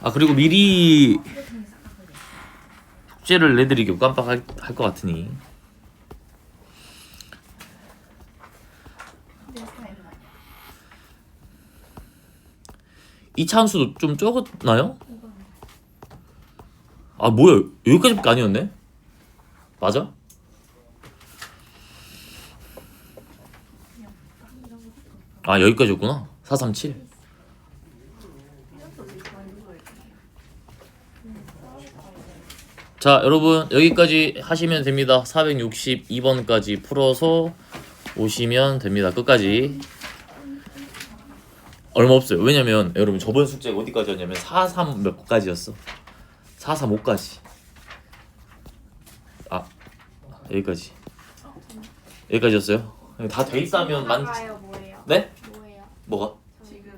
아 그리고 미리 숙제를 내드리기 깜빡할 것 같으니 이 차함수도 좀 적었나요? 아 뭐야 여기까지밖에 아니었네? 맞아? 아 여기까지였구나. 437. 자 여러분 여기까지 하시면 됩니다. 462번까지 풀어서 오시면 됩니다. 끝까지. 얼마 없어요. 왜냐면 여러분 저번 숙제가 어디까지였냐면 43 몇 까지였어. 435까지. 아 여기까지. 여기까지였어요. 다 돼 있다면 나가요 뭐예요? 네? 뭐예요? 뭐가? 지금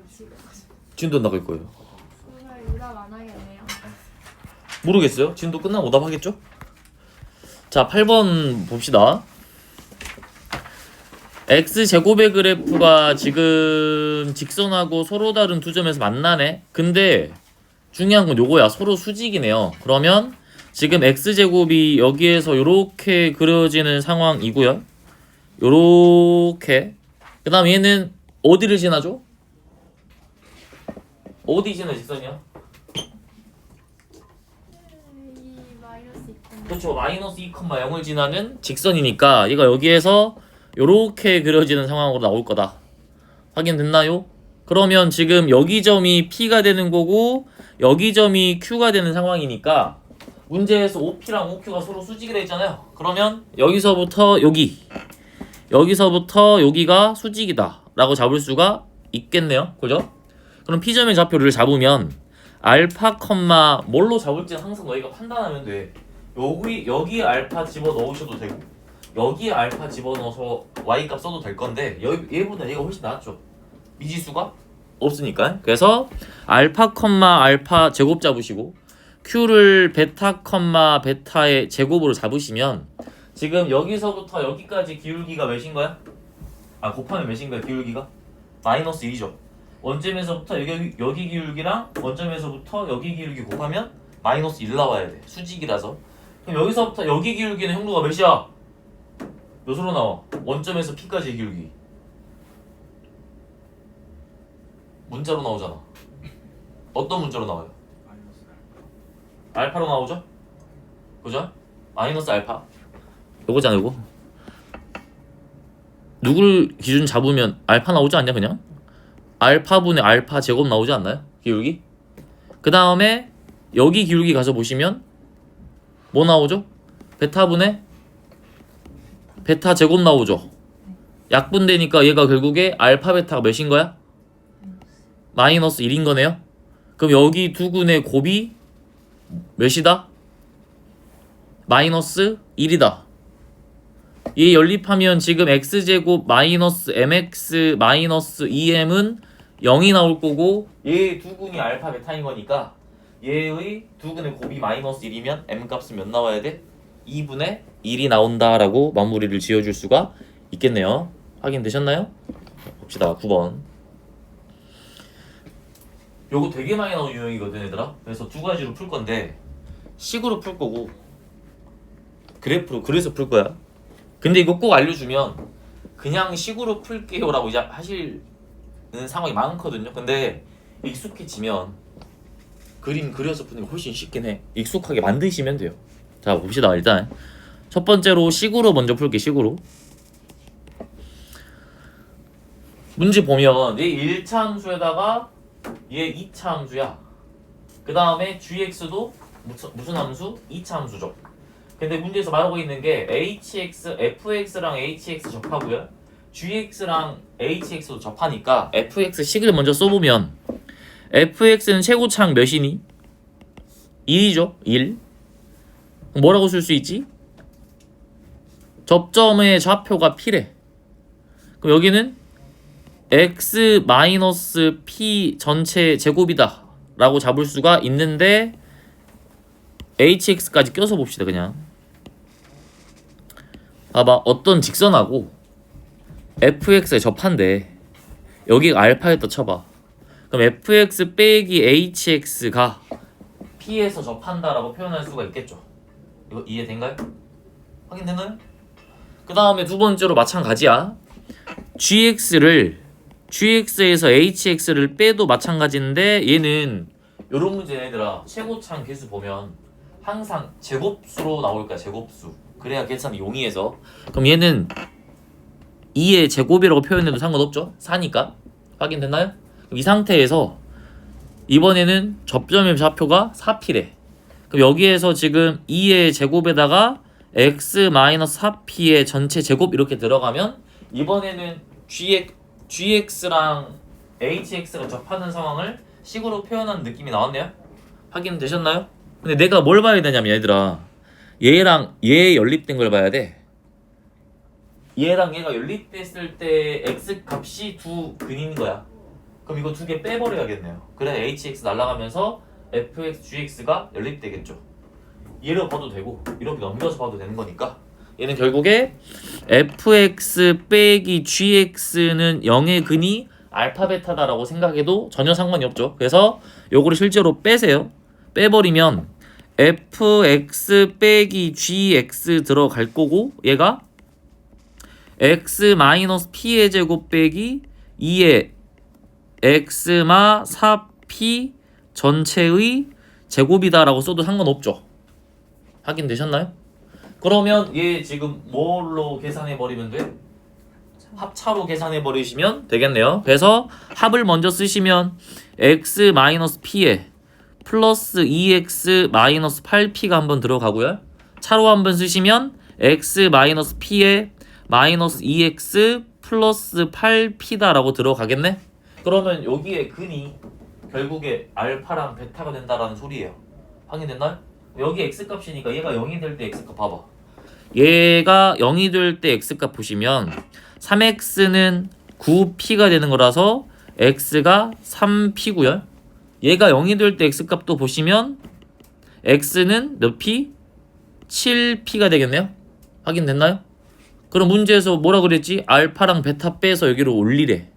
진도 나갈 거예요. 오늘 유답 안 하겠네요. 모르겠어요. 진도 끝나고 오답하겠죠? 자 8번 봅시다. x제곱의 그래프가 지금 직선하고 서로 다른 두 점에서 만나네. 근데 중요한 건 요거야. 서로 수직이네요. 그러면 지금 x제곱이 여기에서 요렇게 그려지는 상황이고요. 요렇게. 그 다음 얘는 어디를 지나죠? 어디 지나 직선이야? 이 마이너스 2. 그렇죠. 마이너스 2,0을 지나는 직선이니까 얘가 여기에서 요렇게 그려지는 상황으로 나올 거다. 확인됐나요? 그러면 지금 여기 점이 P가 되는 거고 여기 점이 Q가 되는 상황이니까 문제에서 OP랑 OQ가 서로 수직이 되어 있잖아요. 그러면 여기서부터 여기 여기서부터 여기가 수직이다 라고 잡을 수가 있겠네요. 그죠? 그럼 P점의 좌표를 잡으면 알파 컴마 뭘로 잡을지는 항상 너희가 판단하면 돼. 여기 알파 집어넣으셔도 되고 여기에 알파 집어넣어서 y값 써도 될 건데 얘보다 얘가 훨씬 낫죠. 미지수가 없으니까. 그래서 알파 컴마 알파 제곱 잡으시고 q를 베타 컴마 베타의 제곱으로 잡으시면 지금 여기서부터 여기까지 기울기가 몇인 거야? 아 곱하면 몇인 거야 기울기가? 마이너스 1이죠. 원점에서부터 여기 기울기랑 원점에서부터 여기 기울기 곱하면 마이너스 1 나와야 돼. 수직이라서. 그럼 여기서부터 여기 기울기는 형도가 몇이야? 몇으로 나와? 원점에서 P까지의 기울기 문자로 나오잖아. 어떤 문자로 나와요? 알파로 나오죠? 그죠? 마이너스 알파 요거잖아 요거. 누굴 기준 잡으면 알파 나오지 않냐 그냥? 알파분의 알파 제곱 나오지 않나요? 기울기? 그 다음에 여기 기울기 가서 보시면 뭐 나오죠? 베타분의 베타 제곱 나오죠. 약분되니까 얘가 결국에 알파 베타가 몇인 거야? 마이너스 1인 거네요. 그럼 여기 두 군의 곱이 몇이다? 마이너스 1이다. 얘 연립하면 지금 x제곱 마이너스 mx 마이너스 2m은 0이 나올 거고 얘 두 군이 알파 베타인 거니까 얘의 두 군의 곱이 마이너스 1이면 m 값은 몇 나와야 돼? 2분의 1이 나온다라고 마무리를 지어줄 수가 있겠네요. 확인되셨나요? 봅시다. 9번. 요거 되게 많이 나오는 유형이거든 얘들아. 그래서 두 가지로 풀 건데 식으로 풀 거고 그래프로 그래서 풀 거야. 근데 이거 꼭 알려주면 그냥 식으로 풀게요 라고 이제 하시는 상황이 많거든요. 근데 익숙해지면 그림 그려서 푸는 게 훨씬 쉽긴 해. 익숙하게 만드시면 돼요. 자 봅시다. 일단 첫 번째로 식으로 먼저 풀게. 식으로 문제 보면 얘 1차 함수에다가 얘 2차 함수야. 그 다음에 gx도 무슨 함수? 2차 함수죠. 근데 문제에서 말하고 있는 게 hx, fx랑 hx 접하고요. gx랑 hx도 접하니까 fx 식을 먼저 써보면 fx는 최고차항 몇이니? 1이죠. 1. 뭐라고 쓸 수 있지? 접점의 좌표가 p래. 그럼 여기는 x 마이너스 p 전체 제곱이다 라고 잡을 수가 있는데 hx까지 껴서 봅시다. 그냥 봐봐. 어떤 직선하고 fx에 접한데 여기가 알파였다 쳐봐. 그럼 fx 빼기 hx가 p에서 접한다라고 표현할 수가 있겠죠. 이거 이해된가요? 확인됐나요? 그 다음에 두 번째로 마찬가지야. gx에서 hx를 빼도 마찬가지인데 얘는 요런 문제 얘들아 최고창 계수 보면 항상 제곱수로 나올 거야. 제곱수. 그래야 계산이 용이해서. 그럼 얘는 2의 제곱이라고 표현해도 상관없죠? 4니까. 확인됐나요? 그럼 이 상태에서 이번에는 접점의 좌표가 4p래. 그럼 여기에서 지금 2의 제곱에다가 x-4p의 전체 제곱 이렇게 들어가면 이번에는 gx랑 hx가 접하는 상황을 식으로 표현하는 느낌이 나왔네요. 확인되셨나요? 근데 내가 뭘 봐야 되냐면 얘들아 얘랑 얘 연립된 걸 봐야 돼. 얘랑 얘가 연립됐을 때 x 값이 두 근인 거야. 그럼 이거 두 개 빼버려야겠네요. 그래야 hx 날아가면서 fx, gx가 연립되겠죠. 얘를 봐도 되고 이렇게 넘겨서 봐도 되는 거니까 얘는 결국에 fx 빼기 gx는 0의 근이 알파 베타다라고 생각해도 전혀 상관이 없죠. 그래서 요거를 실제로 빼세요. 빼버리면 fx 빼기 gx 들어갈 거고 얘가 x-p의 제곱 빼기 2의 x마 4p 전체의 제곱이다라고 써도 상관없죠. 확인되셨나요? 그러면 얘 지금 뭘로 계산해 버리면 돼? 합차로 계산해 버리시면 되겠네요. 그래서 합을 먼저 쓰시면 x-p에 플러스 2x-8p가 한번 들어가고요. 차로 한번 쓰시면 x-p에 마이너스 2x 플러스 8p다라고 들어가겠네? 그러면 여기에 근이 결국에 알파랑 베타가 된다라는 소리예요. 확인됐나요? 여기 x값이니까 얘가 0이 될 때 x값 봐봐. 얘가 0이 될 때 x값 보시면 3x는 9p가 되는 거라서 x가 3p고요. 얘가 0이 될 때 x값도 보시면 x는 몇 p? 7p가 되겠네요. 확인됐나요? 그럼 문제에서 뭐라 그랬지? 알파랑 베타 빼서 여기로 올리래.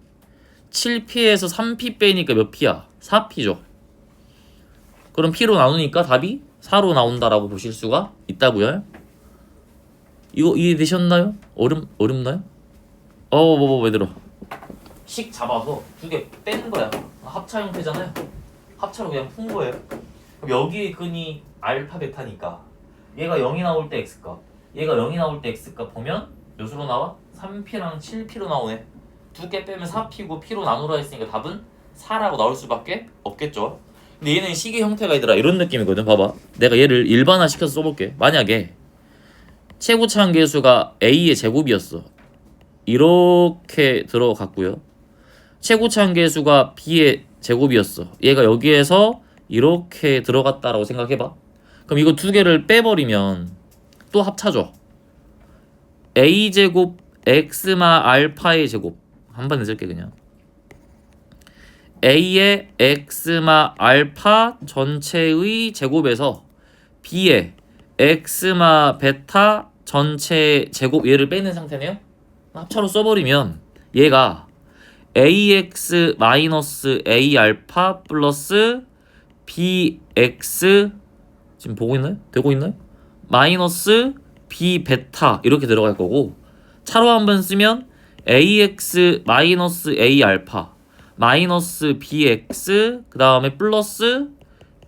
7p에서 3p 빼니까 몇 p야? 4p죠. 그럼 p로 나누니까 답이 4로 나온다라고 보실 수가 있다고요. 이거 이해되셨나요? 어렵나요? 왜 들어? 식 잡아서 두 개 뺀 거야. 합차 형태잖아요. 합차로 그냥 푼 거예요. 그럼 여기에 근이 알파 베타니까 얘가 0이 나올 때 x값, 얘가 0이 나올 때 x값 보면 몇으로 나와? 3p랑 7p로 나오네. 두 개 빼면 4p고 p로 나누라 했으니까 답은 4라고 나올 수밖에 없겠죠. 근데 얘는 식의 형태가 있더라 이런 느낌이거든. 봐봐. 내가 얘를 일반화 시켜서 써볼게. 만약에 최고차항 계수가 a의 제곱이었어. 이렇게 들어갔고요. 최고차항 계수가 b의 제곱이었어. 얘가 여기에서 이렇게 들어갔다라고 생각해봐. 그럼 이거 두 개를 빼버리면 또 합차죠. a제곱 x마 알파의 제곱 한 번에 쓸게 그냥. a의 x마 알파 전체의 제곱에서 b의 x마 베타 전체 제곱 얘를 빼는 상태네요. 합차로 써버리면 얘가 ax 마이너스 a 알파 플러스 bx 지금 보고 있나요? 되고 있나요? 마이너스 b 베타 이렇게 들어갈 거고 차로 한번 쓰면 ax 마이너스 a 알파 마이너스 bx 그 다음에 플러스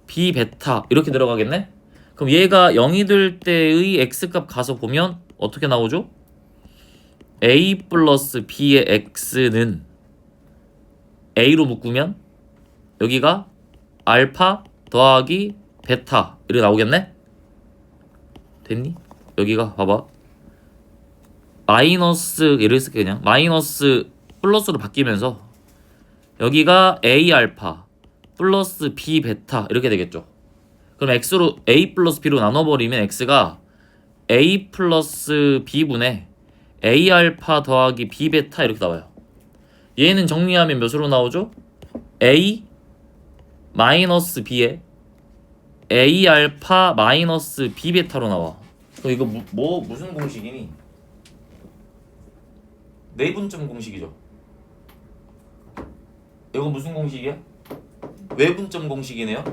b 베타 이렇게 들어가겠네? 그럼 얘가 0이 될 때의 x값 가서 보면 어떻게 나오죠? a 플러스 b의 x는 a로 묶으면 여기가 알파 더하기 베타 이렇게 나오겠네? 됐니? 여기가 봐봐 마이너스 얘를 쓸게 그냥 마이너스 플러스로 바뀌면서 여기가 a 알파 플러스 b 베타 이렇게 되겠죠. 그럼 x로 a 플러스 b로 나눠버리면 x가 a 플러스 b분의 a 알파 더하기 b 베타 이렇게 나와요. 얘는 정리하면 몇으로 나오죠? a 마이너스 b에 a 알파 마이너스 b 베타로 나와. 그럼 이거 무슨 공식이니? 네분점 공식이죠. 이거 무슨 공식이야? 외분점 공식이네요.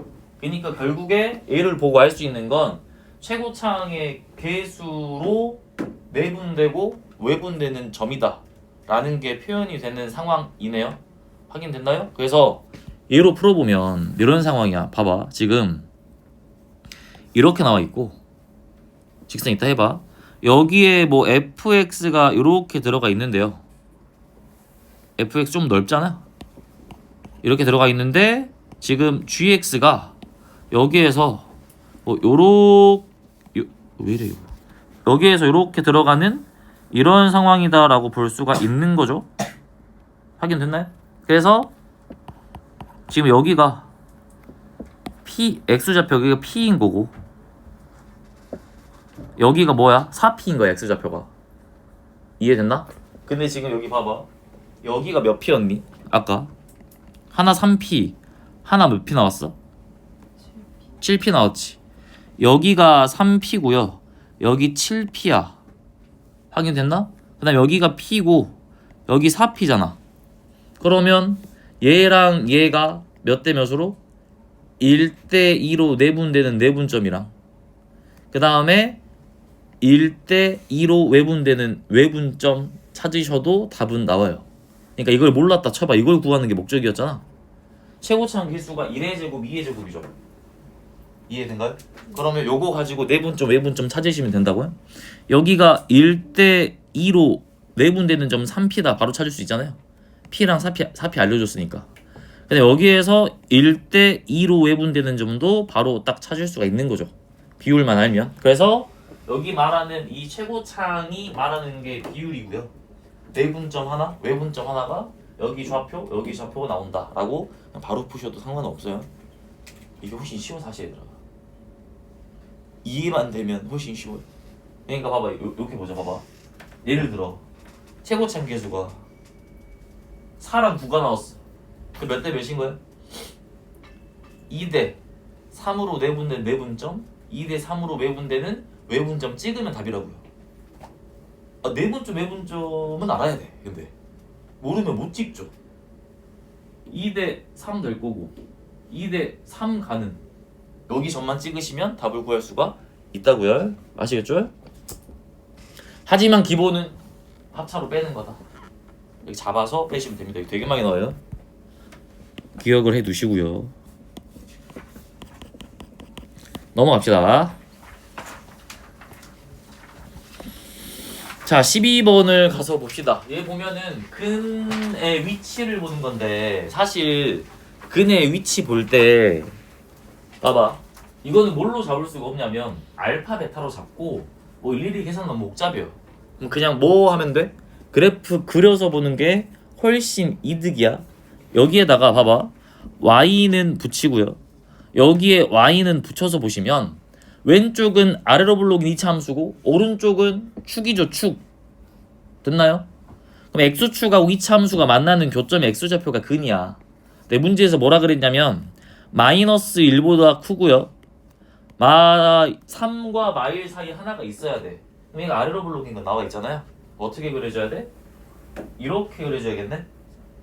그러니까 결국에 얘를 보고 알 수 있는 건 최고차항의 개수로 내분되고 외분되는 점이다 라는 게 표현이 되는 상황이네요. 확인됐나요? 그래서 얘로 풀어보면 이런 상황이야. 봐봐. 지금 이렇게 나와 있고 직선 있다 해봐. 여기에 뭐 fx가 이렇게 들어가 있는데요. fx 좀 넓잖아. 이렇게 들어가 있는데 지금 gx가 여기에서 뭐 왜 이래요? 여기에서 이렇게 들어가는 이런 상황이다라고 볼 수가 있는 거죠. 확인됐나요? 그래서 지금 여기가 p x좌표 여기가 p인 거고 여기가 뭐야? 4p인 거야 x좌표가. 이해됐나? 근데 지금 여기 봐봐. 여기가 몇 p였니? 아까 하나 3p 하나 몇 p 나왔어? 7p 나왔지. 여기가 3p고요. 여기 7p야. 확인됐나? 그 다음 여기가 p고 여기 4p잖아. 그러면 얘랑 얘가 몇 대 몇으로? 1대 2로 내분되는 내분점이랑 그 다음에 1대 2로 외분되는 외분점 찾으셔도 답은 나와요. 그러니까 이걸 몰랐다 쳐봐. 이걸 구하는 게 목적이었잖아. 최고차항 개수가 1의 제곱, 2의 제곱이죠. 이해된가요? 그러면 요거 가지고 내분점, 외분점 찾으시면 된다고요? 여기가 1대 2로 내분되는 점 3p다 바로 찾을 수 있잖아요. p랑 4p 알려줬으니까. 근데 여기에서 1대 2로 외분되는 점도 바로 딱 찾을 수가 있는 거죠. 비율만 알면. 그래서 여기 말하는 이 최고차항이 말하는 게 비율이고요. 내분점 하나, 외분점 하나가 여기 좌표, 여기 좌표가 나온다라고 바로 푸셔도 상관없어요. 이게 훨씬 쉬워 사실 얘들아. 이해만 되면 훨씬 쉬워요. 그러니까 봐봐. 이렇게 보자. 봐봐. 예를 들어 최고차항 계수가 4랑 9가 나왔어. 그 몇 대 몇인 거야? 2대 3으로 내분된 내분점 2대 3으로 외분되는 외분점 찍으면 답이라고요. 내분점 외분점은 알아야 돼. 근데 모르면 못 찍죠. 2대 3 될 거고 2대 3 가는 여기 점만 찍으시면 답을 구할 수가 있다고요. 아시겠죠? 하지만 기본은 합차로 빼는 거다. 여기 잡아서 빼시면 됩니다. 여기 되게 많이 나와요. 기억을 해 두시고요. 넘어갑시다. 자, 12번을 가서 봅시다. 얘 보면은 근의 위치를 보는 건데 사실 근의 위치 볼 때 봐봐. 이거는 뭘로 잡을 수가 없냐면 알파 베타로 잡고 뭐 일일이 계산하면 목잡이요. 그럼 그냥 뭐 하면 돼? 그래프 그려서 보는 게 훨씬 이득이야. 여기에다가 봐봐. y는 붙이고요. 여기에 y는 붙여서 보시면 왼쪽은 아래로 불러긴 2차 함수고 오른쪽은 축이죠. 축. 됐나요? 그럼 x축하고 2차 함수가 만나는 교점의 x좌표가 근이야. 내 문제에서 뭐라 그랬냐면 마이너스 1보다 크고요. 3과 마일 사이 하나가 있어야 돼. 그럼 얘가 아래로 불러긴 건 나와 있잖아요. 어떻게 그려줘야 돼? 이렇게 그려줘야겠네.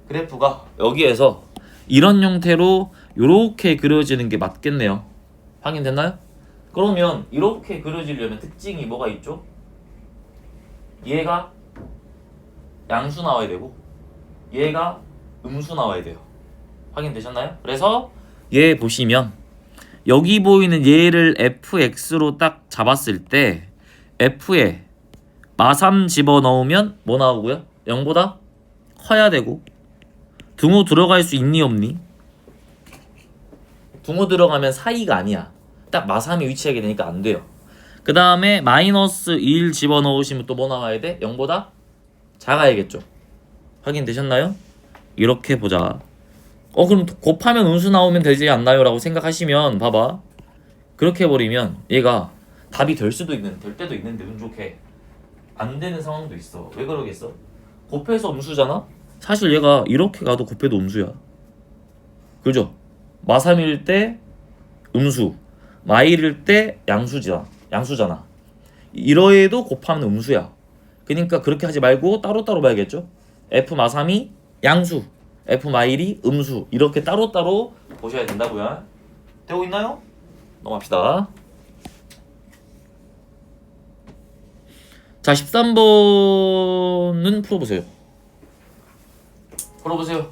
그래프가 여기에서 이런 형태로 이렇게 그려지는 게 맞겠네요. 확인됐나요? 그러면 이렇게 그려지려면 특징이 뭐가 있죠? 얘가 양수 나와야 되고 얘가 음수 나와야 돼요. 확인되셨나요? 그래서 얘 보시면 여기 보이는 얘를 fx로 딱 잡았을 때 f에 마3 집어넣으면 뭐 나오고요? 0보다 커야 되고 등호 들어갈 수 있니 없니? 등호 들어가면 사이가 아니야. 딱 마3이 위치하게 되니까 안 돼요. 그 다음에 마이너스 1 집어넣으시면 또 뭐 나와야 돼? 0보다 작아야겠죠. 확인되셨나요? 이렇게 보자. 그럼 곱하면 음수 나오면 되지 않나요? 라고 생각하시면 봐봐. 그렇게 해버리면 얘가 답이 될 수도 있는, 될 때도 있는데 운 좋게 안 되는 상황도 있어. 왜 그러겠어? 곱해서 음수잖아? 사실 얘가 이렇게 가도 곱해도 음수야. 그죠? 마3일 때 음수, 마1일 때 양수잖아. 이러해도 곱하면 음수야. 그러니까 그렇게 하지 말고 따로따로 봐야겠죠? f 마3이 양수, F 마일이 음수 이렇게 따로따로 보셔야 된다고요. 되고 있나요? 넘어갑시다. 자 13번은 풀어보세요. 풀어보세요.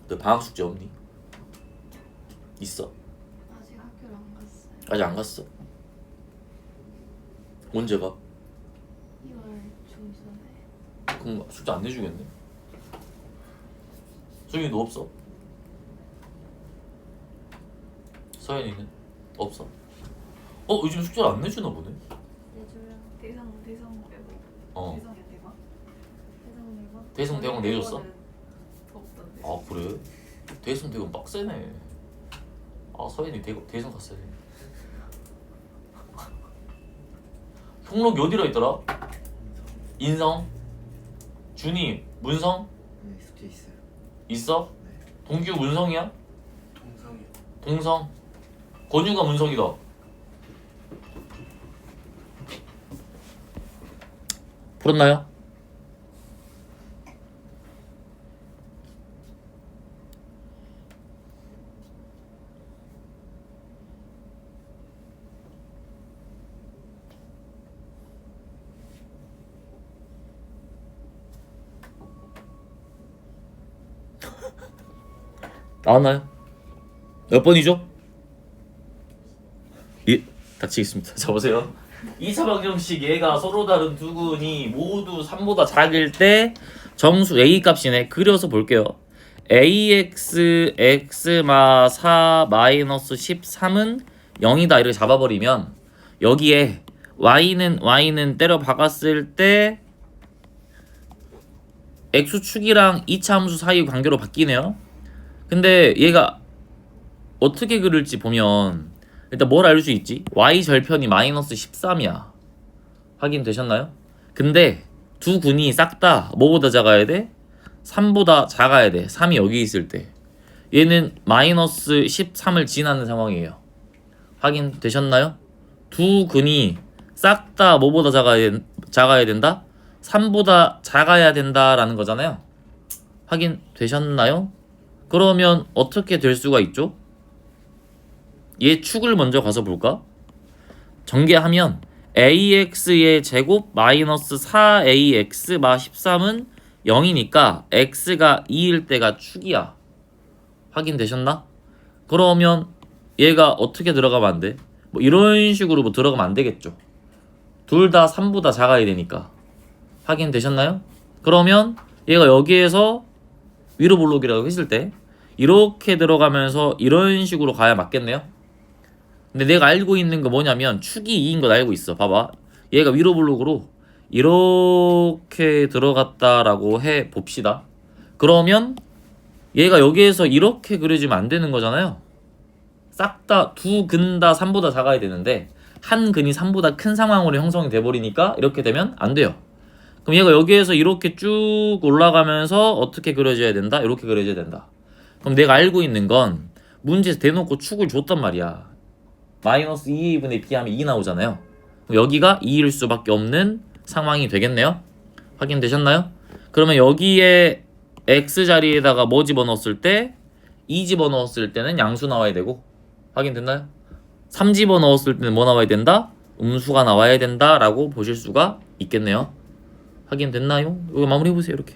너 방학 숙제 없니? 있어? 아직 학교를 안 갔어요. 아직 안 갔어? 언제 가? 2월 중순에. 그럼 숙제 안 내주겠네. 수빈이 너 없어? 서현이는? 없어? 요즘 숙제를 안 내주나 보네? 내줘요. 대성 빼고. 어 대성이야 대박? 대성 내고. 대성 내줬어? 없던데. 아 그래? 대성 대금 빡세네. 아 서현이 대성 갔어야 돼. 형록이 어디라 있더라? 인성? 준이 문성? 네, 숙제 있어요. 있어? 네. 동규 문성이야? 동성이요. 동성? 권유가 문성이다. 풀었나요? 나왔나요? 몇 번이죠? 예, 닥치겠습니다. 자 보세요. 2차 방정식 얘가 서로 다른 두 근이 모두 3보다 작을 때 정수 A 값이네. 그려서 볼게요. ax x마 4 마이너스 13은 0이다 이렇게 잡아버리면 여기에 y는 때려 박았을 때 x축이랑 2차 함수 사이 관계로 바뀌네요. 근데 얘가 어떻게 그릴지 보면 일단 뭘 알 수 있지? y 절편이 마이너스 13이야. 확인되셨나요? 근데 두 근이 싹 다 뭐보다 작아야 돼? 3보다 작아야 돼. 3이 여기 있을 때. 얘는 마이너스 13을 지나는 상황이에요. 확인되셨나요? 두 근이 싹 다 뭐보다 작아야 된다? 3보다 작아야 된다라는 거잖아요. 확인되셨나요? 그러면 어떻게 될 수가 있죠? 얘 축을 먼저 가서 볼까? 전개하면 ax의 제곱 마이너스 4ax 마 13은 0이니까 x가 2일 때가 축이야. 확인되셨나? 그러면 얘가 어떻게 들어가면 안 돼? 뭐 이런 식으로 뭐 들어가면 안 되겠죠. 둘 다 3보다 작아야 되니까. 확인되셨나요? 그러면 얘가 여기에서 위로 볼록이라고 했을 때 이렇게 들어가면서 이런 식으로 가야 맞겠네요. 근데 내가 알고 있는 거 뭐냐면 축이 2인 걸 알고 있어. 봐봐. 얘가 위로 블록으로 이렇게 들어갔다라고 해 봅시다. 그러면 얘가 여기에서 이렇게 그려지면 안 되는 거잖아요. 싹 다 두 근 다 3보다 작아야 되는데 한 근이 3보다 큰 상황으로 형성이 돼버리니까 이렇게 되면 안 돼요. 그럼 얘가 여기에서 이렇게 쭉 올라가면서 어떻게 그려져야 된다? 이렇게 그려져야 된다. 그럼 내가 알고 있는 건 문제에서 대놓고 축을 줬단 말이야. 마이너스 2분의 b 하면 2 나오잖아요. 그럼 여기가 2일 수밖에 없는 상황이 되겠네요. 확인되셨나요? 그러면 여기에 x 자리에다가 뭐 집어넣었을 때 2 집어넣었을 때는 양수 나와야 되고 확인됐나요? 3 집어넣었을 때는 뭐 나와야 된다? 음수가 나와야 된다라고 보실 수가 있겠네요. 확인됐나요? 이거 마무리해보세요. 이렇게.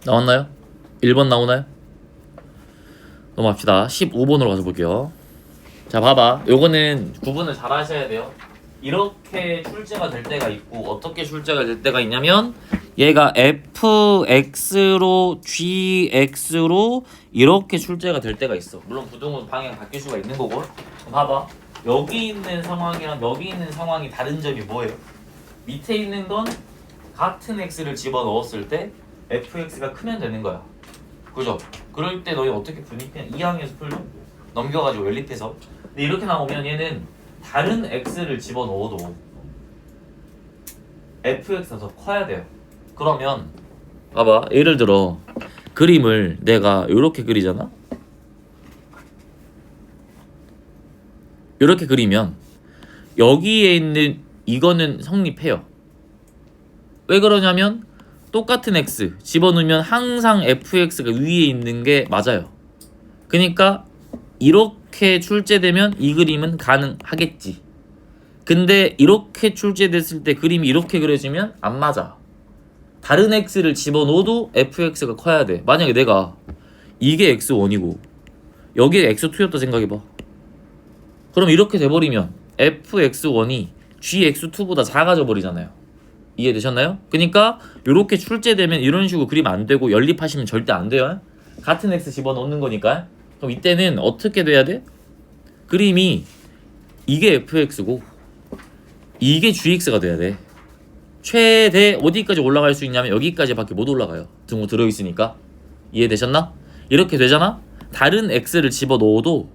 나왔나요? 1번 나오나요? 넘어갑시다. 15번으로 가서 볼게요. 자 봐봐. 요거는 구분을 잘 하셔야 돼요. 이렇게 출제가 될 때가 있고 어떻게 출제가 될 때가 있냐면 얘가 fx로 gx로 이렇게 출제가 될 때가 있어. 물론 부등호 방향 바뀔 수가 있는 거고. 봐봐. 여기 있는 상황이랑 여기 있는 상황이 다른 점이 뭐예요? 밑에 있는 건 같은 x를 집어넣었을 때 fx가 크면 되는 거야. 그죠? 그럴 때 너희 어떻게 푸니? 그냥 2항에서 풀죠? 넘겨가지고 연립해서. 근데 이렇게 나오면 얘는 다른 x를 집어넣어도 fx가 더 커야 돼요. 그러면 봐봐. 예를 들어 그림을 내가 이렇게 그리잖아? 이렇게 그리면 여기에 있는 이거는 성립해요. 왜 그러냐면 똑같은 x 집어넣으면 항상 fx가 위에 있는 게 맞아요. 그러니까 이렇게 출제되면 이 그림은 가능하겠지. 근데 이렇게 출제됐을 때 그림이 이렇게 그려지면 안 맞아. 다른 x를 집어넣어도 fx가 커야 돼. 만약에 내가 이게 x1이고 여기에 x2였다 생각해봐. 그럼 이렇게 돼버리면 fx1이 gx2보다 작아져 버리잖아요. 이해되셨나요? 그러니까 이렇게 출제되면 이런 식으로 그리면 안 되고 연립하시면 절대 안 돼요. 같은 x 집어넣는 거니까. 그럼 이때는 어떻게 돼야 돼? 그림이 이게 fx고 이게 gx가 돼야 돼. 최대 어디까지 올라갈 수 있냐면 여기까지밖에 못 올라가요. 등호 들어있으니까. 이해되셨나? 이렇게 되잖아? 다른 x를 집어넣어도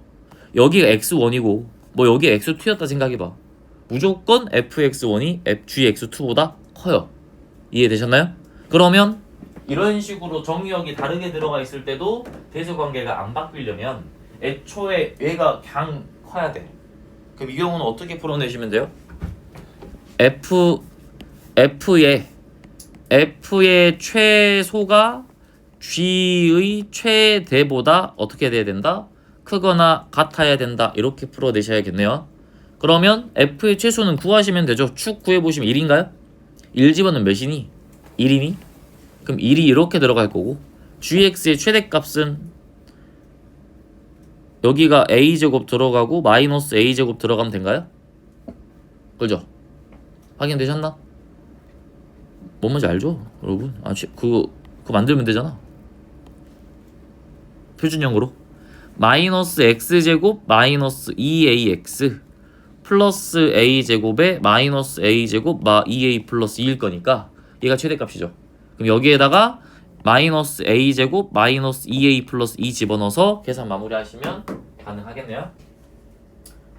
여기가 x1이고 뭐 여기 x2였다 생각해봐. 무조건 fx1이 gx2보다 커요. 이해되셨나요? 그러면 이런 식으로 정의역이 다르게 들어가 있을 때도 대수관계가 안 바뀌려면 애초에 얘가 그냥 커야 돼. 그럼 이 경우는 어떻게 풀어내시면 돼요? f의 최소가 g의 최대보다 어떻게 돼야 된다? 크거나 같아야 된다. 이렇게 풀어내셔야겠네요. 그러면 f의 최소는 구하시면 되죠. 축 구해보시면 1인가요? 1 집어는 몇이니? 1이니? 그럼 1이 이렇게 들어갈 거고 gx의 최대값은 여기가 a제곱 들어가고 마이너스 a제곱 들어가면 된가요? 그죠? 확인되셨나? 뭔 말인지 알죠? 여러분? 그거 만들면 되잖아. 표준형으로 마이너스 x제곱 마이너스 2ax 플러스 a제곱에 마이너스 a제곱 2a 플러스 2일 거니까 얘가 최대값이죠. 그럼 여기에다가 마이너스 a제곱 마이너스 2a 플러스 2 집어넣어서 계산 마무리하시면 가능하겠네요.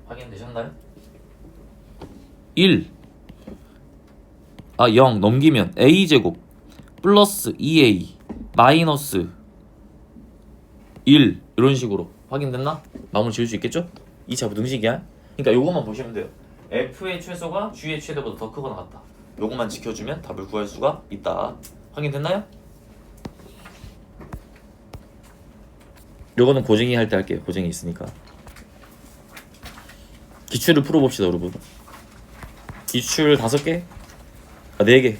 확인되셨나요? 0 넘기면 a제곱 플러스 2a 마이너스 1 이런 식으로 확인됐나? 마무리 지을 수 있겠죠? 2차 부등식이야. 그러니까 요것만 보시면 돼요. f의 최소가 g의 최대보다 더 크거나 같다. 요것만 지켜주면 답을 구할 수가 있다. 확인됐나요? 요거는 고쟁이 할 때 할게요. 고쟁이 있으니까. 기출을 풀어봅시다, 여러분. 기출 5개? 4개.